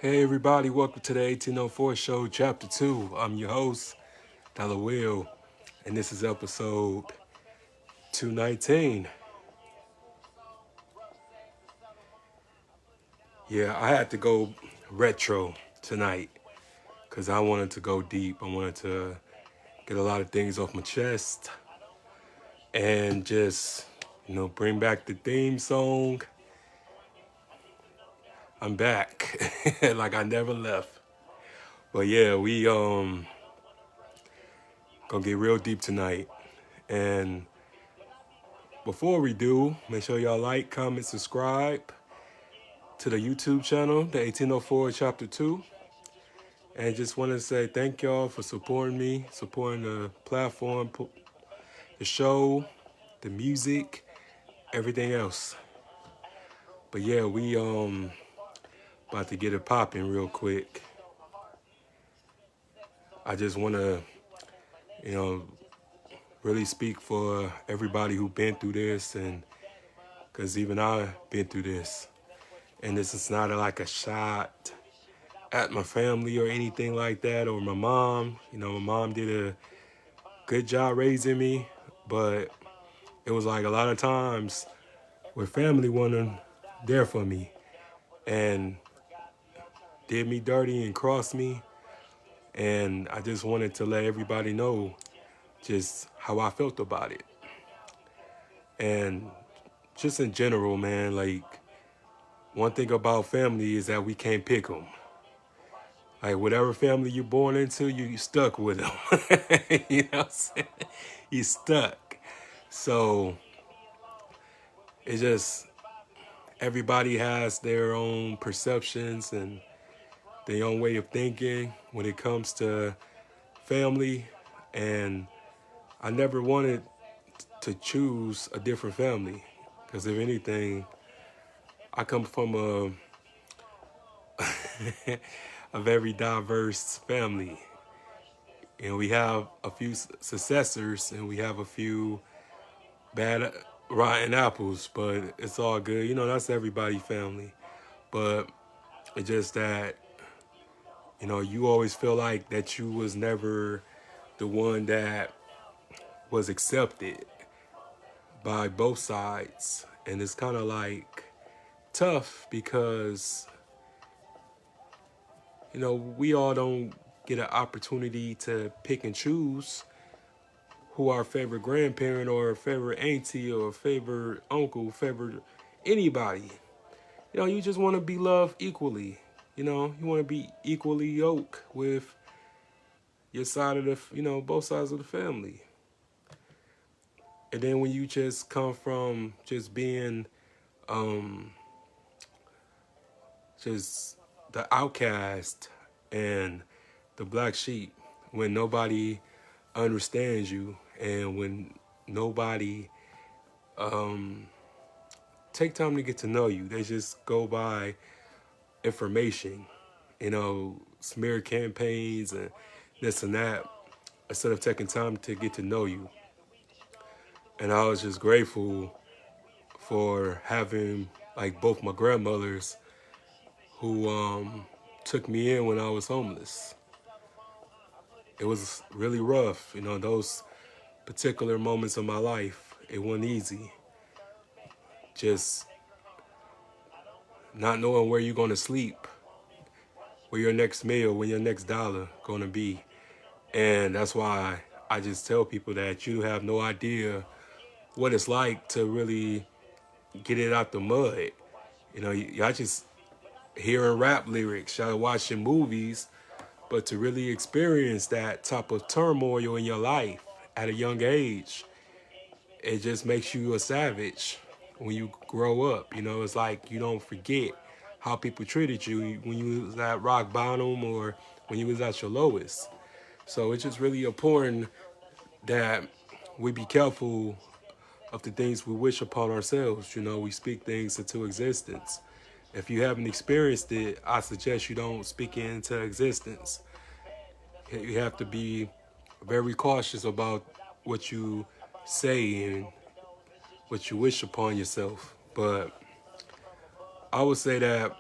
Hey everybody, welcome to the 1804 Show, Chapter 2. I'm your host, Dollar Will, and this is episode 219. Yeah, I had to go retro tonight because I wanted to go deep. I wanted to get a lot of things off my chest and just, bring back the theme song. I'm back like I never left. But yeah, we gonna get real deep tonight. And before we do, make sure y'all like, comment, subscribe to the YouTube channel, the 1804 Chapter 2. And just want to say thank y'all for supporting me, supporting the platform, the show, the music, everything else. But yeah, we about to get it popping real quick. I just want to, you know, really speak for everybody who been through this, and because even I've been through this. And this is not like a shot at my family or anything like that, or my mom. My mom did a good job raising me, but it was like a lot of times where family wasn't there for me and did me dirty and crossed me. And I just wanted to let everybody know just how I felt about it. And just in general, man, like one thing about family is that we can't pick them. Like whatever family you're born into, you stuck with them. You know what I'm saying? You stuck. So it's just everybody has their own perceptions and their own way of thinking when it comes to family. And I never wanted to choose a different family because if anything, I come from a very diverse family. And we have a few successors and we have a few bad rotten apples, but it's all good. That's everybody's family. But it's just that, you always feel like that you was never the one that was accepted by both sides. And it's kind of like tough because, we all don't get an opportunity to pick and choose who our favorite grandparent or favorite auntie or favorite uncle, favorite anybody. You just want to be loved equally. You want to be equally yoked with your side of both sides of the family. And then when you just come from just being just the outcast and the black sheep, when nobody understands you and when nobody take time to get to know you, they just go by information, smear campaigns and this and that, instead of taking time to get to know you. And I was just grateful for having like both my grandmothers who took me in when I was homeless. It was really rough, those particular moments of my life. It wasn't easy. Just not knowing where you're going to sleep, where your next meal, when your next dollar going to be. And that's why I just tell people that you have no idea what it's like to really get it out the mud. Y'all just hearing rap lyrics, y'all watching movies, but to really experience that type of turmoil in your life at a young age, it just makes you a savage when you grow up. It's like you don't forget how people treated you when you was at rock bottom or when you was at your lowest. So it's just really important that we be careful of the things we wish upon ourselves. We speak things into existence. If you haven't experienced it, I suggest you don't speak it into existence. You have to be very cautious about what you say and what you wish upon yourself. But I would say that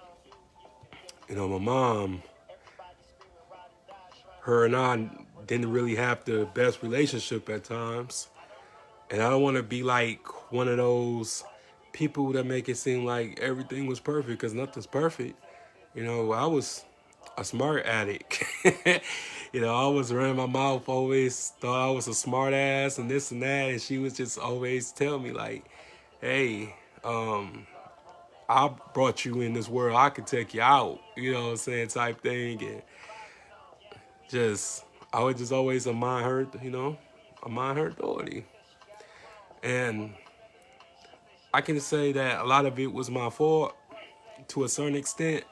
My mom, her and I didn't really have the best relationship at times. And I don't want to be like one of those people that make it seem like everything was perfect, because nothing's perfect. I was a smart addict. I always ran my mouth, always thought I was a smart ass and this and that. And she was just always tell me like, hey, I brought you in this world. I could take you out, what I'm saying, type thing. And just, I was just always a mind hurt, a mind hurt authority. And I can say that a lot of it was my fault to a certain extent,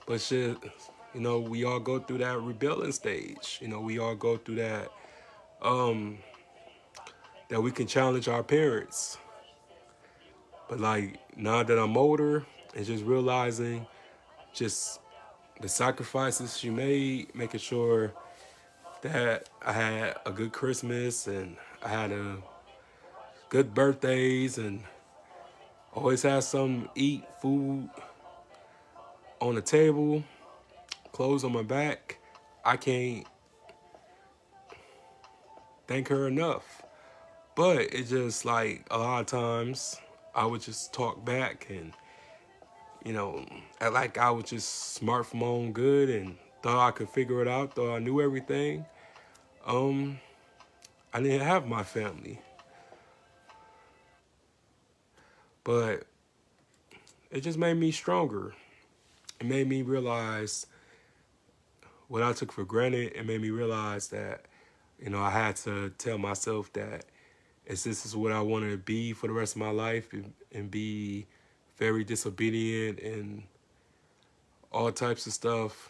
but shit, we all go through that rebelling stage. We all go through that we can challenge our parents. But like now that I'm older and just realizing just the sacrifices she made, making sure that I had a good Christmas and I had a good birthdays and always had something to eat, food on the table, clothes on my back. I can't thank her enough. But it's just like a lot of times I would just talk back and, act like I was just smart for my own good and thought I could figure it out, thought I knew everything. Um, I didn't have my family. But it just made me stronger. It made me realize what I took for granted. It made me realize that, I had to tell myself that if this is what I want to be for the rest of my life and be very disobedient and all types of stuff,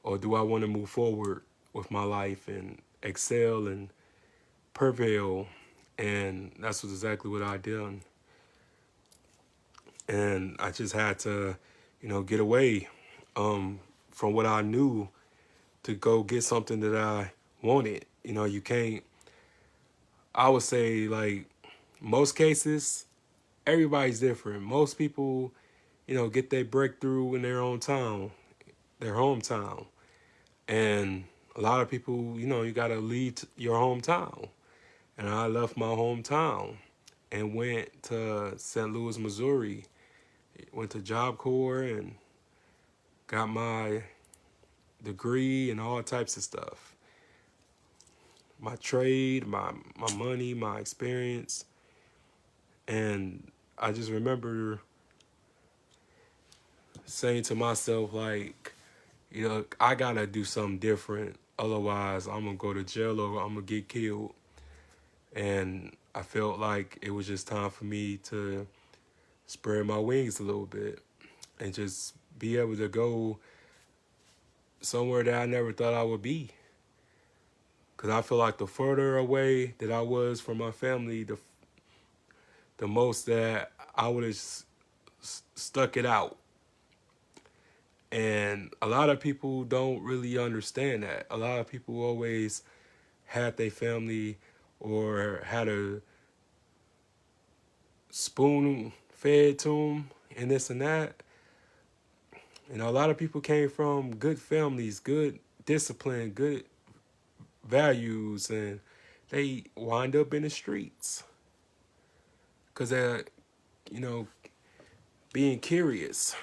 or do I want to move forward with my life and excel and prevail? And that's exactly what I did. And I just had to, get away from what I knew to go get something that I wanted. You can't, I would say, like, most cases, everybody's different. Most people, get their breakthrough in their own town, their hometown. And a lot of people, you got to leave your hometown. And I left my hometown and went to St. Louis, Missouri. Went to Job Corps and got my degree and all types of stuff. My trade, my money, my experience. And I just remember saying to myself, like, I gotta do something different. Otherwise, I'm gonna go to jail or I'm gonna get killed. And I felt like it was just time for me to spread my wings a little bit and just be able to go somewhere that I never thought I would be. Because I feel like the further away that I was from my family, the most that I would have stuck it out. And a lot of people don't really understand that. A lot of people always had their family or had a spoon fed to them and this and that. A lot of people came from good families, good discipline, good values, and they wind up in the streets because they're, you know, being curious.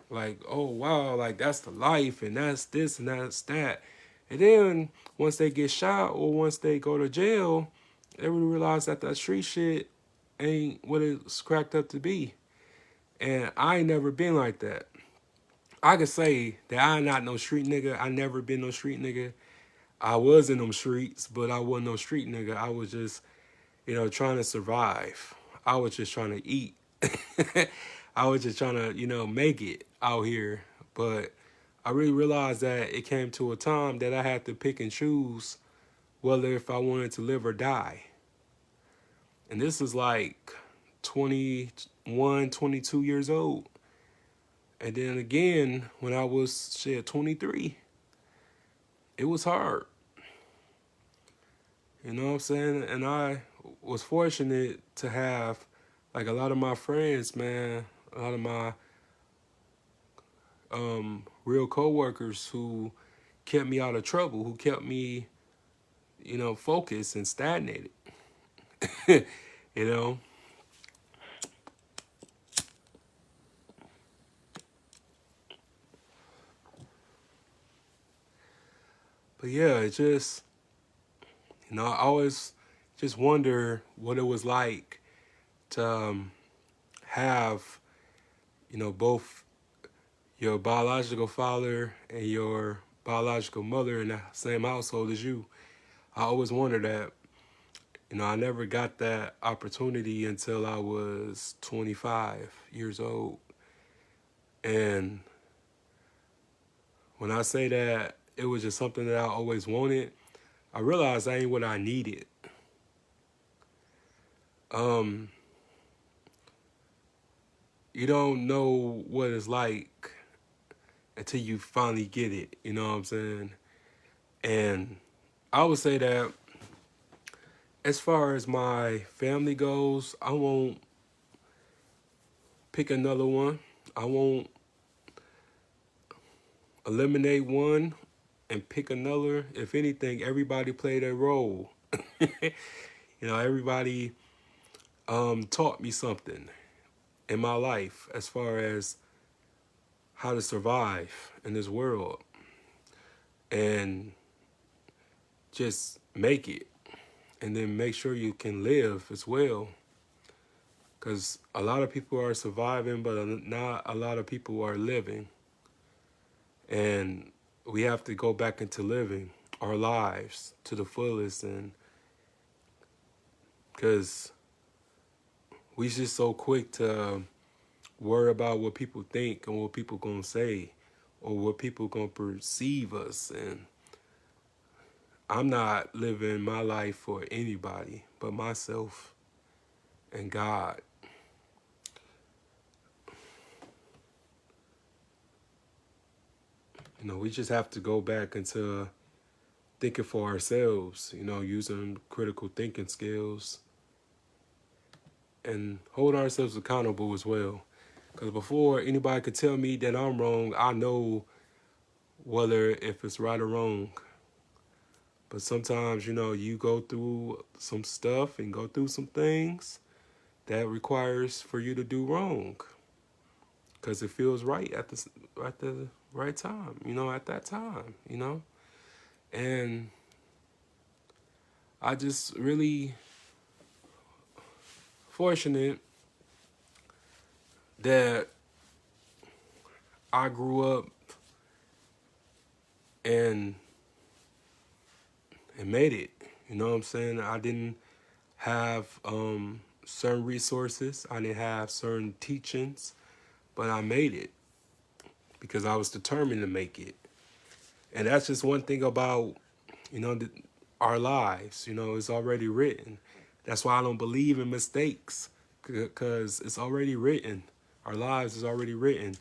Like, oh, wow, like that's the life and that's this and that's that. And then once they get shot or once they go to jail, they really realize that that street shit ain't what it's cracked up to be. And I ain't never been like that. I could say that I not no street nigga. I never been no street nigga. I was in them streets, but I wasn't no street nigga. I was just, trying to survive. I was just trying to eat. I was just trying to, make it out here. But I really realized that it came to a time that I had to pick and choose whether if I wanted to live or die. And this is like 21, 22 years old. And then again, when I was, 23, it was hard. You know what I'm saying? And I was fortunate to have, like, a lot of my friends, man, a lot of my real coworkers who kept me out of trouble, who kept me, focused and stagnated. you know, but yeah, it just, I always just wonder what it was like to have, both your biological father and your biological mother in the same household as you. I always wondered that. I never got that opportunity until I was 25 years old. And when I say that it was just something that I always wanted, I realized that ain't what I needed. Um, you don't know what it's like until you finally get it, you know what I'm saying? And I would say that as far as my family goes, I won't pick another one. I won't eliminate one and pick another. If anything, everybody played a role. Everybody taught me something in my life as far as how to survive in this world and just make it, and then make sure you can live as well. Because a lot of people are surviving, but not a lot of people are living. And we have to go back into living our lives to the fullest. And because we just so quick to worry about what people think and what people gonna say or what people gonna perceive us. And I'm not living my life for anybody but myself and God. We just have to go back into thinking for ourselves, using critical thinking skills and hold ourselves accountable as well. Because before anybody could tell me that I'm wrong, I know whether if it's right or wrong. But sometimes, you go through some stuff and go through some things that requires for you to do wrong. Because it feels right at the right time, at that time. And I just really fortunate that I grew up and made it. You know what I'm saying? I didn't have certain resources. I didn't have certain teachings, but I made it because I was determined to make it. And that's just one thing about, our lives. It's already written. That's why I don't believe in mistakes, because it's already written. Our lives is already written.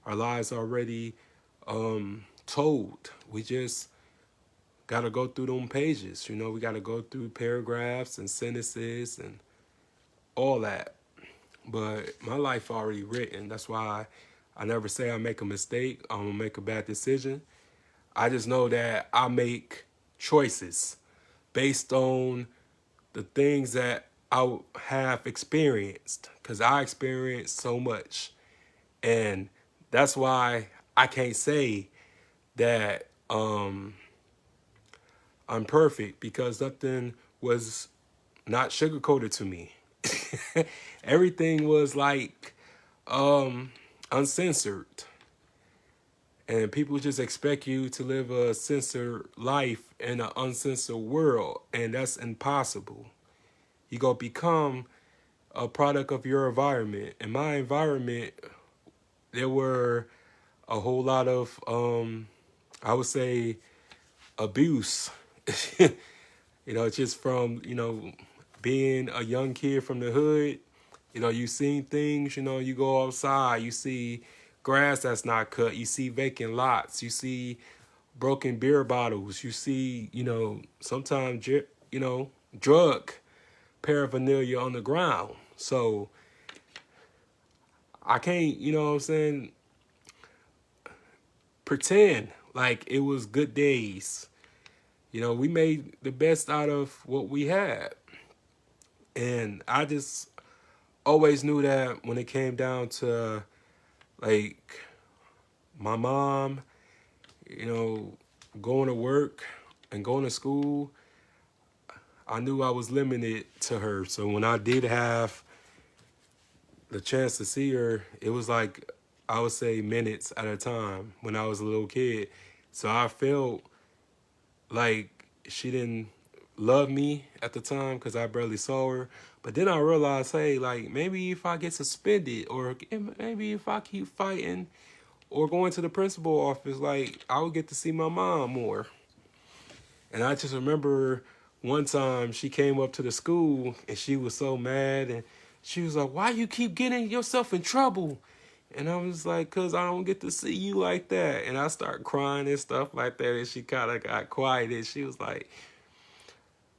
Our lives already told. We just got to go through them pages. We got to go through paragraphs and sentences and all that. But my life already written. That's why I never say I make a mistake. I'm going to make a bad decision. I just know that I make choices based on the things that I have experienced, because I experienced so much. And that's why I can't say that I'm perfect, because nothing was not sugarcoated to me. Everything was like uncensored. And people just expect you to live a censored life in an uncensored world. And that's impossible. You go become a product of your environment. In my environment, there were a whole lot of, I would say, abuse. Just from, being a young kid from the hood. You seen things, you go outside, you see grass that's not cut, you see vacant lots, you see broken beer bottles, you see, sometimes, drug paraphernalia on the ground. So I can't, pretend like it was good days. You know, we made the best out of what we had. And I just always knew that when it came down to like my mom, you know, going to work and going to school, I knew I was limited to her. So when I did have the chance to see her, it was like, I would say minutes at a time when I was a little kid. So I felt like she didn't love me at the time because I barely saw her. But then I realized, hey, like maybe if I get suspended or maybe if I keep fighting or going to the principal office, like I would get to see my mom more. And I just remember one time she came up to the school and she was so mad and she was like, why you keep getting yourself in trouble? And I was like, cause I don't get to see you like that. And I started crying and stuff like that. And she kind of got quiet and she was like,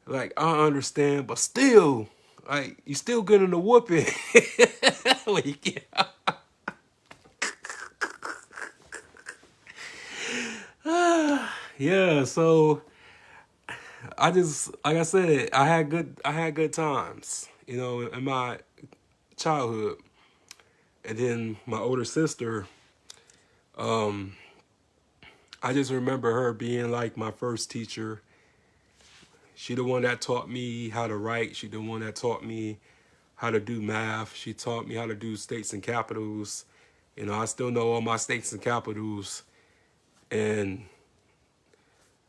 I understand, but still, like, you still getting the whooping. When you get yeah, so I just, like I said, I had good times, you know, in my childhood. And then my older sister, um, I just remember her being like my first teacher. She the one that taught me how to write. She the one that taught me how to do math. She taught me how to do states and capitals. You know, I still know all my states and capitals and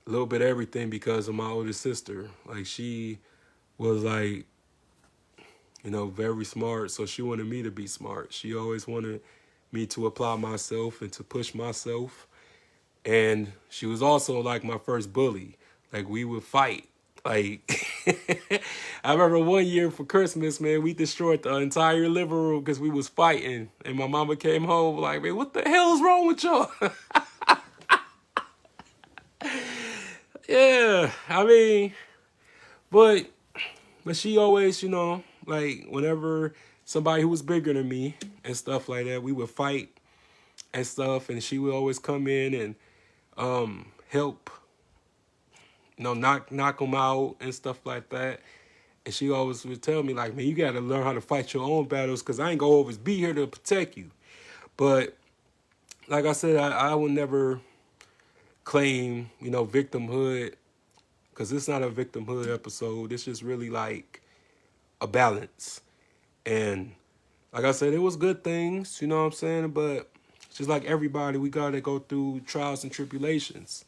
a little bit of everything because of my older sister. Like she was like, you know, very smart. So she wanted me to be smart. She always wanted me to apply myself and to push myself. And she was also like my first bully. Like we would fight. Like I remember one year for Christmas, man, we destroyed the entire living room because we was fighting. And my mama came home like, man, what the hell is wrong with y'all? Yeah, I mean, but she always, you know, like whenever somebody who was bigger than me and stuff like that, we would fight and stuff, and she would always come in and help, you know, knock them out and stuff like that. And she always would tell me like, man, you got to learn how to fight your own battles because I ain't gonna always be here to protect you. But like I said, I would never claim, you know, victimhood because it's not a victimhood episode. It's just really like a balance. And like I said, it was good things, you know what I'm saying? But just like everybody, we got to go through trials and tribulations.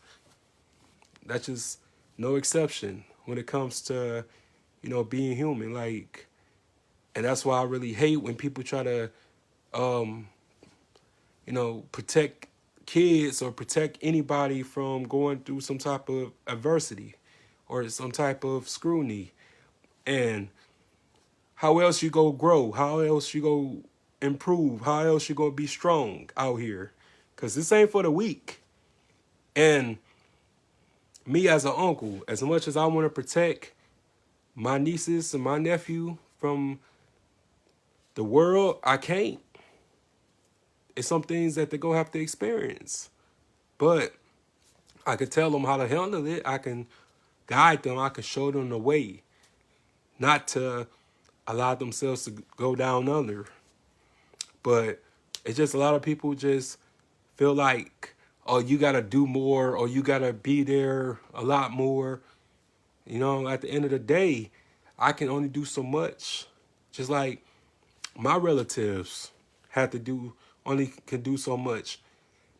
That's just no exception when it comes to, you know, being human. Like, and that's why I really hate when people try to, um, you know, protect kids or protect anybody from going through some type of adversity or some type of scrutiny. And how else you go grow? How else you go improve? How else you gonna be strong out here? Cause this ain't for the weak. And me as an uncle, as much as I want to protect my nieces and my nephew from the world, I can't. It's some things that they go have to experience. But I can tell them how to handle it. I can guide them. I can show them the way, not to allow themselves to go down under. But it's just a lot of people just feel like, oh, you got to do more or you got to be there a lot more. You know, at the end of the day, I can only do so much. Just like my relatives had to do, only can do so much.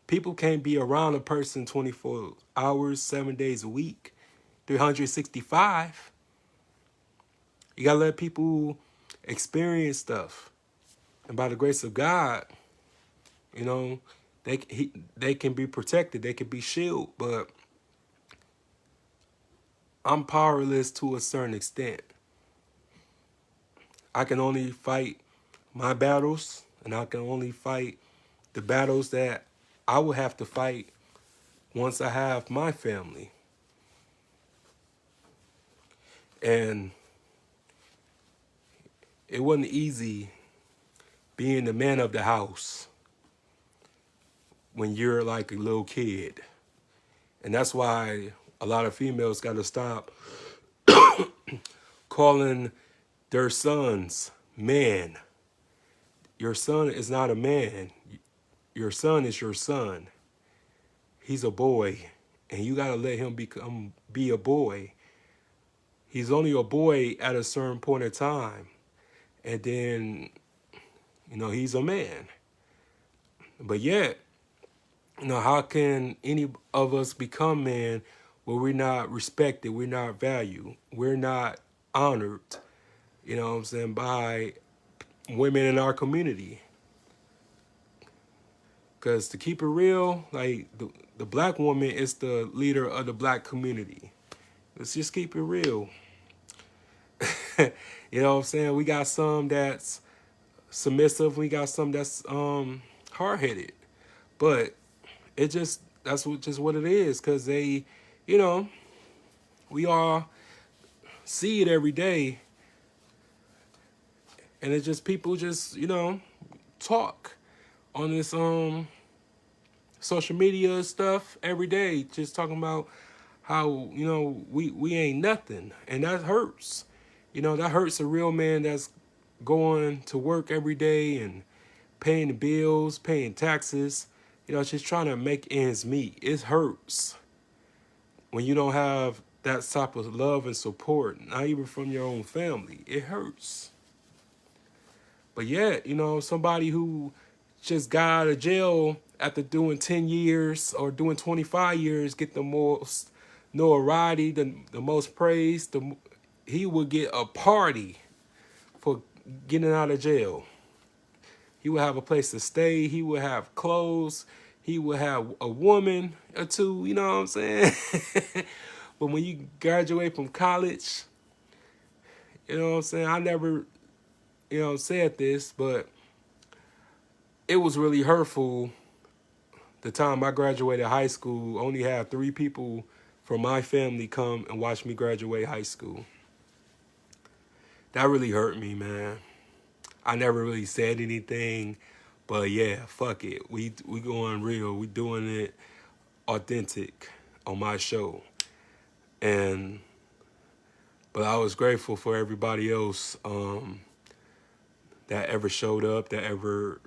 People can't be around a person 24 hours, 7 days a week, 365. You got to let people experience stuff. And by the grace of God, you know, they can be protected. They can be shielded. But I'm powerless to a certain extent. I can only fight my battles, and I can only fight the battles that I will have to fight once I have my family. And it wasn't easy being the man of the house when you're like a little kid. And that's why a lot of females got to stop calling their sons man. Your son is not a man. Your son is your son. He's a boy, and you got to let him be a boy. He's only a boy at a certain point in time, and then, he's a man. But yet, how can any of us become man where we're not respected, we're not valued, we're not honored, by women in our community? Because to keep it real, like the black woman is the leader of the black community. Let's just keep it real. We got some that's submissive, we got some that's hard-headed. But that's what it is, because they, we all see it every day. And it's just people just, talk on this social media stuff every day, just talking about how, we ain't nothing. And that hurts. That hurts a real man that's going to work every day and paying the bills, paying taxes, just trying to make ends meet. It hurts when you don't have that type of love and support, not even from your own family. It hurts. But yet, somebody who just got out of jail after doing 10 years or doing 25 years get the most notoriety, the most praise, he would get a party for getting out of jail. He would have a place to stay. He would have clothes. He would have a woman or two, you know what I'm saying? But when you graduate from college, you know what I'm saying? I never, said this, but it was really hurtful. The time I graduated high school, only had 3 people from my family come and watch me graduate high school. That really hurt me, man. I never really said anything, but yeah, fuck it. We going real. We doing it authentic on my show. But I was grateful for everybody else that ever showed up, that ever,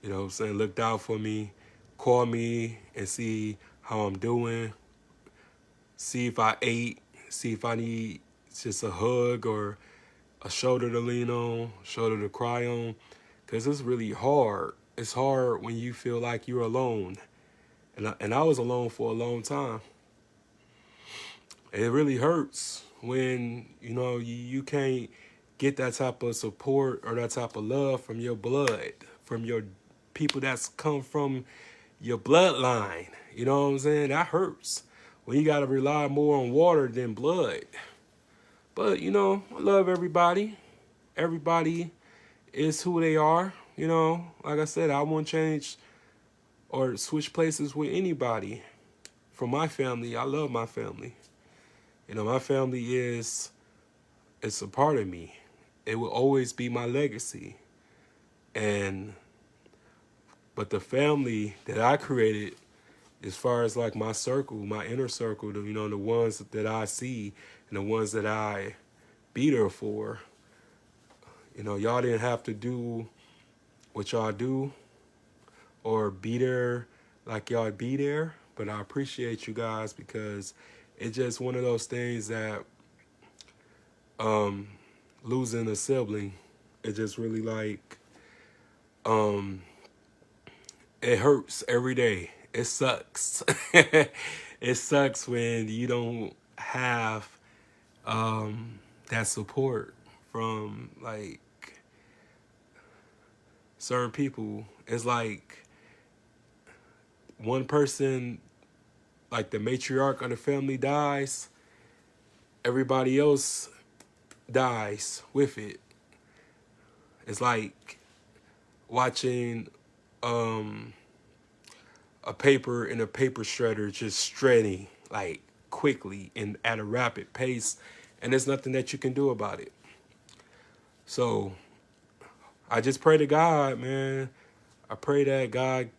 looked out for me, called me and see how I'm doing, see if I ate, see if I need just a hug or a shoulder to lean on, shoulder to cry on, because it's really hard. It's hard when you feel like you're alone. And I was alone for a long time. It really hurts when, you can't get that type of support or that type of love from your blood, from your people that's come from your bloodline. You know what I'm saying? That hurts when you got to rely more on water than blood. But, I love everybody. Everybody is who they are. Like I said, I won't change or switch places with anybody. From my family, I love my family. My family it's a part of me. It will always be my legacy. But the family that I created, as far as like my circle, my inner circle, the ones that I see and the ones that I be there for, y'all didn't have to do what y'all do or be there like y'all be there. But I appreciate you guys, because it's just one of those things that losing a sibling, it just really like, it hurts every day. It sucks. It sucks when you don't have that support from like certain people. It's like one person, like the matriarch of the family dies, everybody else dies with it. It's like watching a paper in a paper shredder just shredding like quickly and at a rapid pace, and there's nothing that you can do about it. So I just pray to God, man. I pray that God,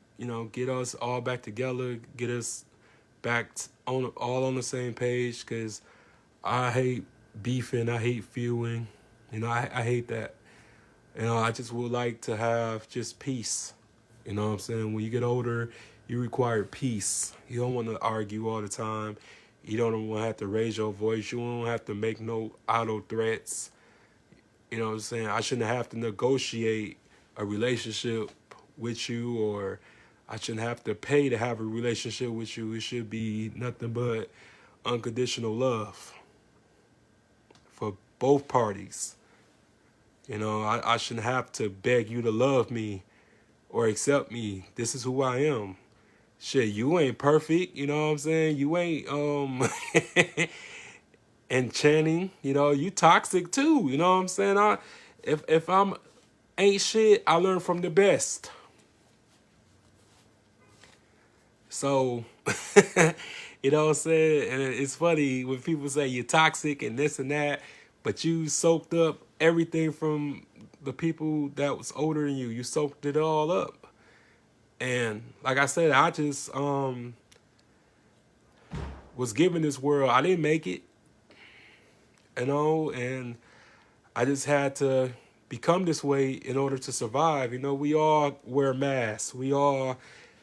get us all back together, get us back on all on the same page. Because I hate beefing, I hate feuding. I hate that. I just would like to have just peace. You know what I'm saying? When you get older, you require peace. You don't want to argue all the time. You don't want to have to raise your voice. You don't have to make no auto threats. You know what I'm saying? I shouldn't have to negotiate a relationship with you, or I shouldn't have to pay to have a relationship with you. It should be nothing but unconditional love for both parties. I shouldn't have to beg you to love me or accept me. This is who I am. Shit, you ain't perfect, you know what I'm saying? You ain't enchanting, you toxic too, you know what I'm saying? If I'm ain't shit, I learn from the best. So, you know what I'm saying? And it's funny when people say you're toxic and this and that, but you soaked up everything from the people that was older than you. You soaked it all up. And like I said, I just was given this world. I didn't make it, and I just had to become this way in order to survive. We all wear masks. We all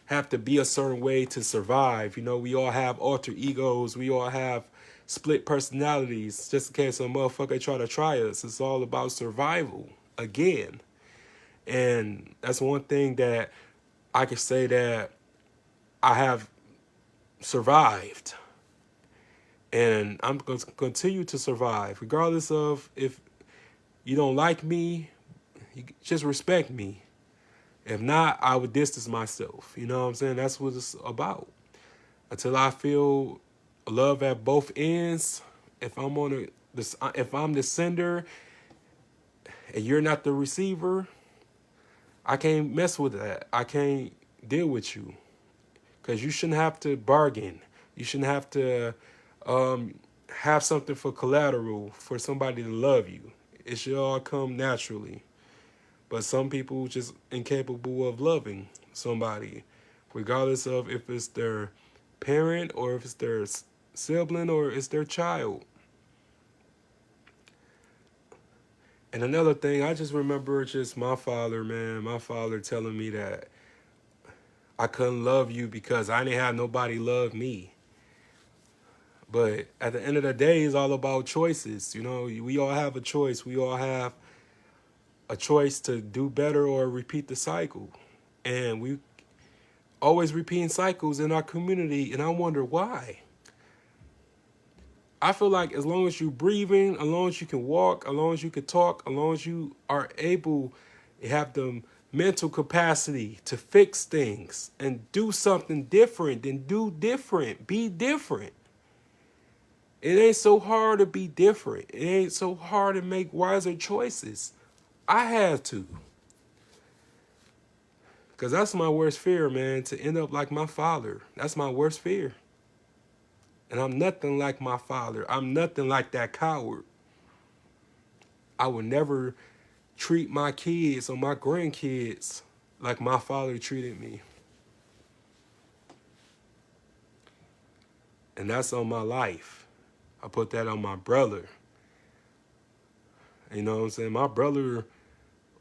have to be a certain way to survive. We all have alter egos. We all have split personalities. Just in case a motherfucker try us. It's all about survival again. And that's one thing that I can say that I have survived. And I'm going to continue to survive. Regardless of if you don't like me, you just respect me. If not, I would distance myself. You know what I'm saying? That's what it's about. Until I feel love at both ends. If I'm the sender and you're not the receiver, I can't mess with that. I can't deal with you. Because you shouldn't have to bargain. You shouldn't have to have something for collateral for somebody to love you. It should all come naturally. But some people just incapable of loving somebody, regardless of if it's their parent or if it's their sibling or it's their child. And another thing, I just remember just my father, man, my father telling me that I couldn't love you because I didn't have nobody love me. But at the end of the day, it's all about choices. We all have a choice. We all have a choice to do better or repeat the cycle. And we always repeating cycles in our community, and I wonder why. I feel like as long as you're breathing, as long as you can walk, as long as you can talk, as long as you are able, you have the mental capacity to fix things and do something different, then do different, be different. It ain't so hard to be different. It ain't so hard to make wiser choices. I had to. Because that's my worst fear, man, to end up like my father. That's my worst fear. And I'm nothing like my father. I'm nothing like that coward. I would never treat my kids or my grandkids like my father treated me. And that's on my life. I put that on my brother. You know what I'm saying? My brother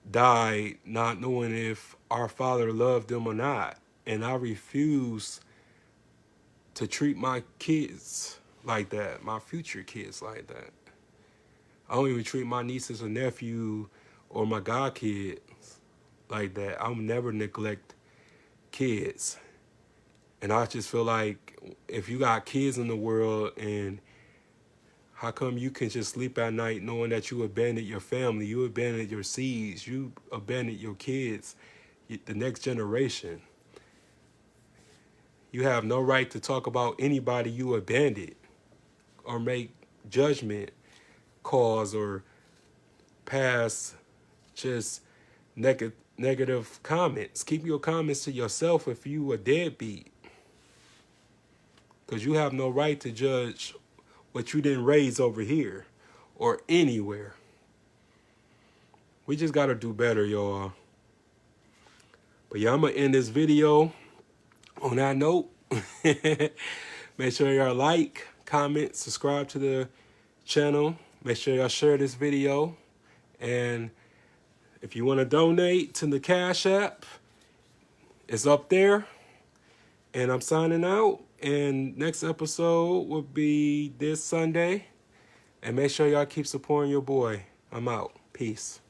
died not knowing if our father loved him or not. And I refuse to treat my kids like that, my future kids like that. I don't even treat my nieces or nephew or my godkids like that. I'll never neglect kids. And I just feel like if you got kids in the world, and how come you can just sleep at night knowing that you abandoned your family, you abandoned your seeds, you abandoned your kids, the next generation. You have no right to talk about anybody you abandoned or make judgment calls or pass just negative comments. Keep your comments to yourself if you a deadbeat. Because you have no right to judge what you didn't raise over here or anywhere. We just got to do better, y'all. But yeah, I'm going to end this video. On that note, make sure y'all like, comment, subscribe to the channel. Make sure y'all share this video. And if you want to donate to the Cash App, it's up there. And I'm signing out. And next episode will be this Sunday. And make sure y'all keep supporting your boy. I'm out. Peace.